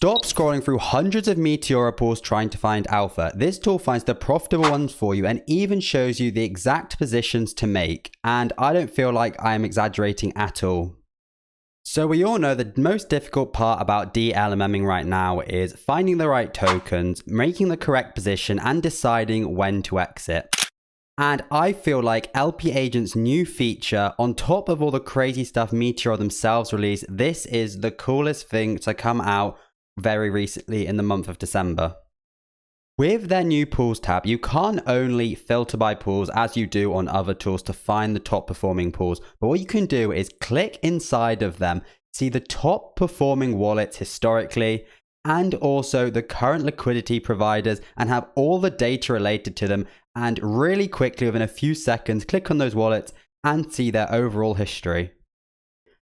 Stop scrolling through hundreds of Meteora pools trying to find alpha. This tool finds the profitable ones for you and even shows you the exact positions to make. And I don't feel like I am exaggerating at all. So we all know the most difficult part about DLMMing right now is finding the right tokens, making the correct position, and deciding when to exit. And I feel like LP Agent's new feature, on top of all the crazy stuff Meteora themselves released, this is the coolest thing to come out very recently in the month of December. With their new pools tab, you can't only filter by pools as you do on other tools to find the top performing pools, but what you can do is click inside of them, see the top performing wallets historically, and also the current liquidity providers, and have all the data related to them, and really quickly within a few seconds click on those wallets and see their overall history.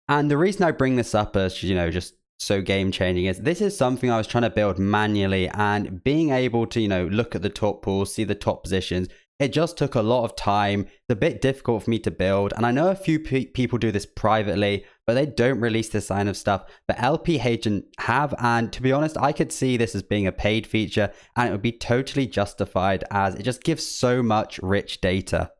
And the reason I bring this up as, just so game changing is this is something I was trying to build manually, and being able to, look at the top pools, see the top positions, it just took a lot of time. It's a bit difficult for me to build, and I know a few people do this privately, but they don't release this kind of stuff. But LP Agent have, and to be honest, I could see this as being a paid feature, and it would be totally justified as it just gives so much rich data.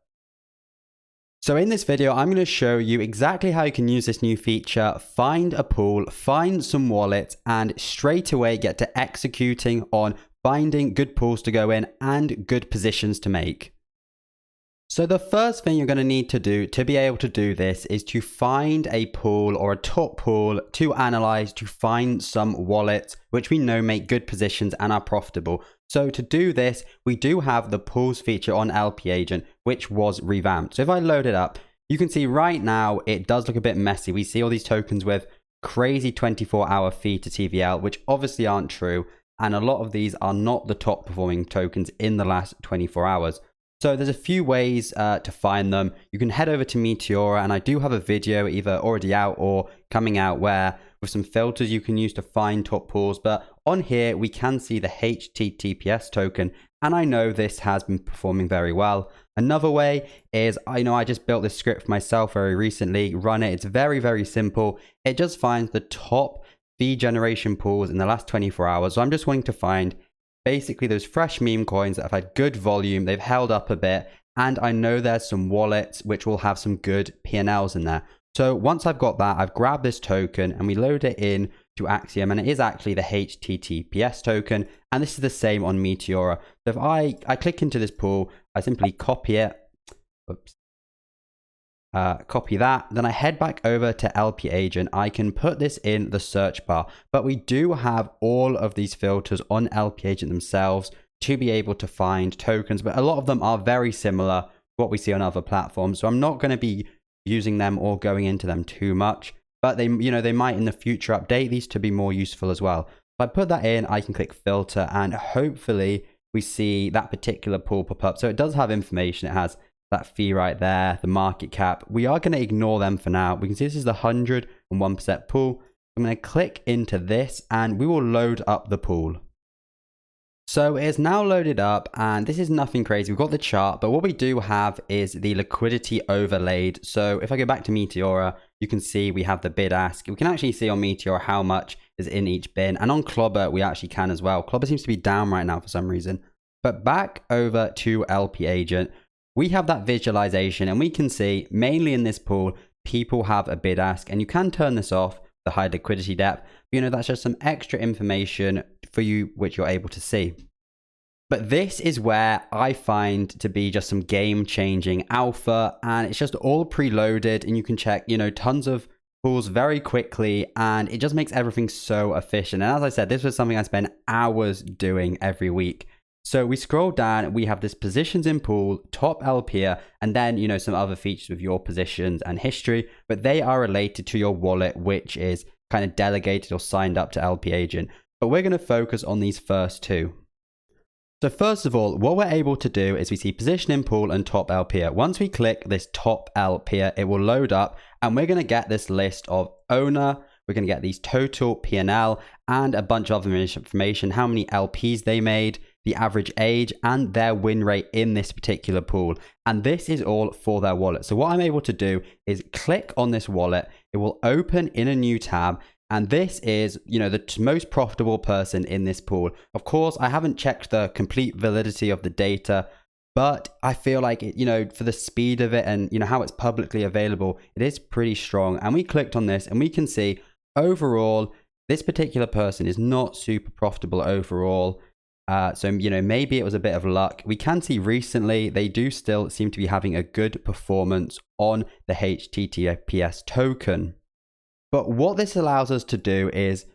So in this video, I'm going to show you exactly how you can use this new feature, find a pool, find some wallets, and straight away get to executing on finding good pools to go in and good positions to make. So the first thing you're going to need to do to be able to do this is to find a pool or a top pool to analyze, to find some wallets which we know make good positions and are profitable. So to do this, we do have the pools feature on LP Agent, which was revamped. So if I load it up, you can see right now it does look a bit messy. We see all these tokens with crazy 24-hour fee to TVL, which obviously aren't true. And a lot of these are not the top performing tokens in the last 24 hours. So there's a few ways to find them. You can head over to Meteora, and I do have a video either already out or coming out where with some filters you can use to find top pools. But on here, we can see the HTTPS token, and I know this has been performing very well. Another way is, I just built this script for myself very recently, run it. It's very, very simple. It just finds the top fee generation pools in the last 24 hours. So I'm just wanting to find basically those fresh meme coins that have had good volume, they've held up a bit, and I know there's some wallets which will have some good P&Ls in there. So once I've got that, I've grabbed this token and we load it in to Axiom, and it is actually the HTTPS token, and this is the same on Meteora. So if I click into this pool, I simply copy it, copy that, then I head back over to LP Agent. I can put this in the search bar, but we do have all of these filters on LP Agent themselves to be able to find tokens, but a lot of them are very similar to what we see on other platforms. So I'm not going to be using them or going into them too much, but they might in the future update these to be more useful as well. If I put that in, I can click filter, and hopefully we see that particular pool pop up. So it does have information. It has that fee right there, the market cap. We are going to ignore them for now. We can see this is the 101% pool. I'm going to click into this and we will load up the pool. So it's now loaded up, and this is nothing crazy. We've got the chart, but what we do have is the liquidity overlaid. So if I go back to Meteora, you can see we have the bid ask. We can actually see on Meteora how much is in each bin, and on Clobber we actually can as well. Clobber seems to be down right now for some reason. But back over to LP Agent, we have that visualization, and we can see mainly in this pool, people have a bid ask, and you can turn this off, the high liquidity depth. But, that's just some extra information for you, which you're able to see. But this is where I find to be just some game changing alpha, and it's just all preloaded, and you can check, tons of pools very quickly, and it just makes everything so efficient. And as I said, this was something I spend hours doing every week. So we scroll down, we have this positions in pool, top LP, and then, some other features with your positions and history, but they are related to your wallet, which is kind of delegated or signed up to LP Agent. But we're going to focus on these first two. So first of all, what we're able to do is we see position in pool and top LP. Once we click this top LP, it will load up, and we're going to get this list of owner. We're going to get these total P&L and a bunch of other information, how many LPs they made, the average age, and their win rate in this particular pool. And this is all for their wallet. So what I'm able to do is click on this wallet. It will open in a new tab. And this is, the most profitable person in this pool. Of course, I haven't checked the complete validity of the data, but I feel like, for the speed of it and, how it's publicly available, it is pretty strong. And we clicked on this and we can see overall, this particular person is not super profitable overall. So, maybe it was a bit of luck. We can see recently, they do still seem to be having a good performance on the HTTPS token. But what this allows us to do is,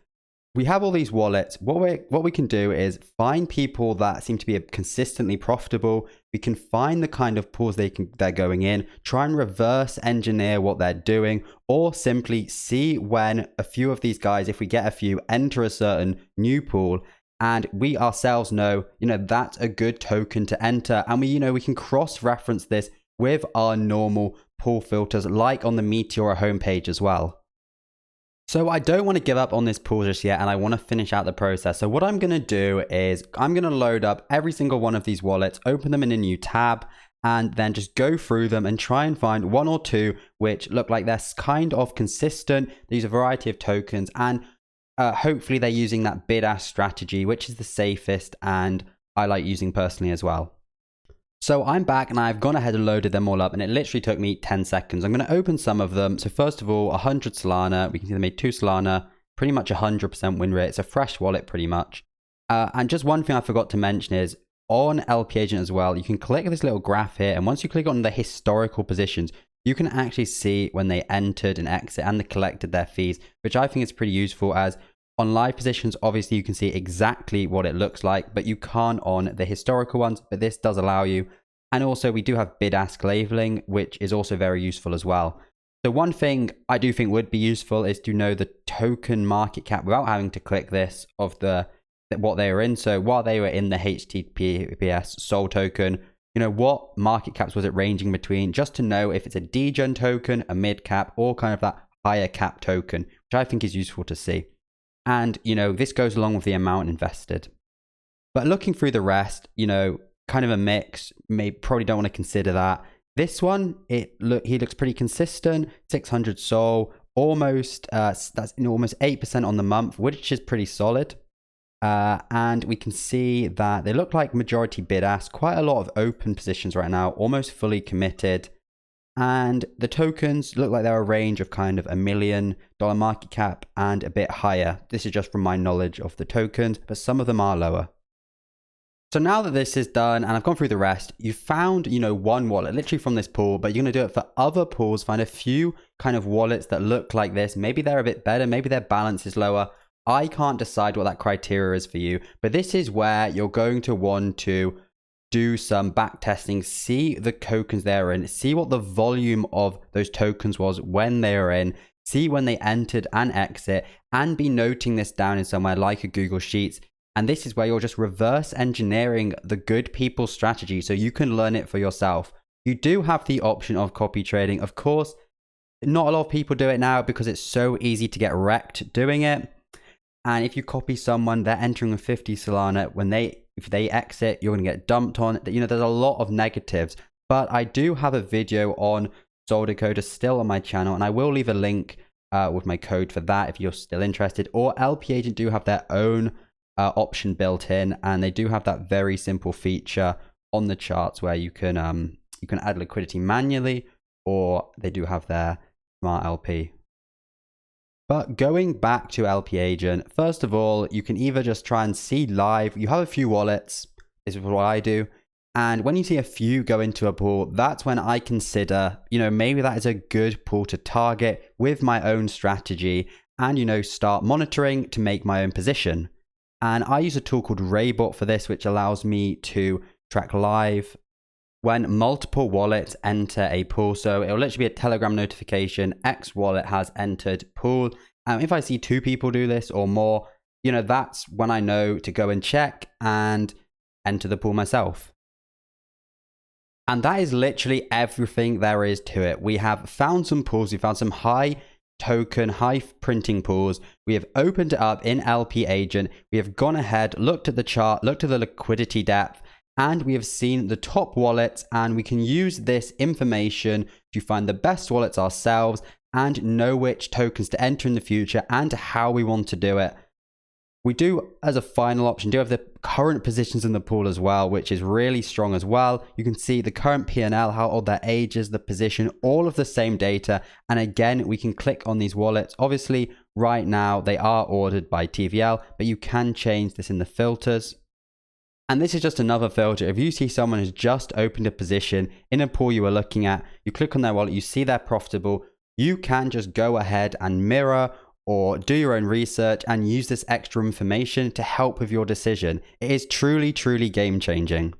we have all these wallets. What we can do is find people that seem to be consistently profitable. We can find the kind of pools they're going in, try and reverse engineer what they're doing, or simply see when a few of these guys, if we get a few, enter a certain new pool, and we ourselves know, that's a good token to enter. And we can cross-reference this with our normal pool filters, like on the Meteora homepage as well. So I don't want to give up on this pool just yet, and I want to finish out the process. So what I'm going to do is I'm going to load up every single one of these wallets, open them in a new tab, and then just go through them and try and find one or two which look like they're kind of consistent. They use a variety of tokens, and hopefully they're using that bid-ask strategy, which is the safest and I like using personally as well. So I'm back and I've gone ahead and loaded them all up, and it literally took me 10 seconds. I'm going to open some of them. So first of all, 100 Solana. We can see they made 2 Solana, pretty much 100% win rate. It's a fresh wallet pretty much. And just one thing I forgot to mention is on LP Agent as well, you can click this little graph here. And once you click on the historical positions, you can actually see when they entered and exit and they collected their fees, which I think is pretty useful, as on live positions, obviously you can see exactly what it looks like, but you can't on the historical ones, but this does allow you. And also we do have bid-ask labeling, which is also very useful as well. So one thing I do think would be useful is to know the token market cap without having to click this of what they were in. So while they were in the HTTPS Sol token, what market caps was it ranging between, just to know if it's a degen token, a mid cap, or kind of that higher cap token, which I think is useful to see. And, this goes along with the amount invested. But looking through the rest, kind of a mix, probably don't want to consider that. This one, he looks pretty consistent, 600 Sol, almost, that's almost 8% on the month, which is pretty solid. And we can see that they look like majority bid-ask, quite a lot of open positions right now, almost fully committed. And the tokens look like they're a range of kind of $1 million market cap and a bit higher. This is just from my knowledge of the tokens, but some of them are lower. So now that this is done and I've gone through the rest, you found, one wallet literally from this pool, but you're going to do it for other pools. Find a few kind of wallets that look like this. Maybe they're a bit better. Maybe their balance is lower. I can't decide what that criteria is for you, but this is where you're going to want to do some back testing, see the tokens they're in, see what the volume of those tokens was when they were in, see when they entered and exit, and be noting this down in somewhere like a Google Sheets. And this is where you're just reverse engineering the good people strategy so you can learn it for yourself. You do have the option of copy trading. Of course, not a lot of people do it now because it's so easy to get wrecked doing it. And if you copy someone, they're entering with 50 Solana, if they exit, you're going to get dumped on. There's a lot of negatives. But I do have a video on Sol Decoder still on my channel, and I will leave a link with my code for that if you're still interested. Or LP Agent do have their own option built in, and they do have that very simple feature on the charts where you can add liquidity manually, or they do have their smart LP. But going back to LP Agent, first of all, you can either just try and see live. You have a few wallets. This is what I do. And when you see a few go into a pool, that's when I consider, maybe that is a good pool to target with my own strategy and, start monitoring to make my own position. And I use a tool called Raybot for this, which allows me to track live when multiple wallets enter a pool. So it'll literally be a Telegram notification, X wallet has entered pool. If I see 2 people do this or more, that's when I know to go and check and enter the pool myself. And that is literally everything there is to it. We have found some pools. We found some high token, high printing pools. We have opened it up in LP Agent. We have gone ahead, looked at the chart, looked at the liquidity depth, and we have seen the top wallets, and we can use this information to find the best wallets ourselves and know which tokens to enter in the future and how we want to do it. We do, as a final option, do have the current positions in the pool as well, which is really strong as well. You can see the current P&L, how old their age is, the position, all of the same data. And again, we can click on these wallets. Obviously, right now, they are ordered by TVL, but you can change this in the filters. And this is just another filter. If you see someone who's just opened a position in a pool you are looking at, you click on their wallet, you see they're profitable, you can just go ahead and mirror or do your own research and use this extra information to help with your decision. It is truly, truly game changing.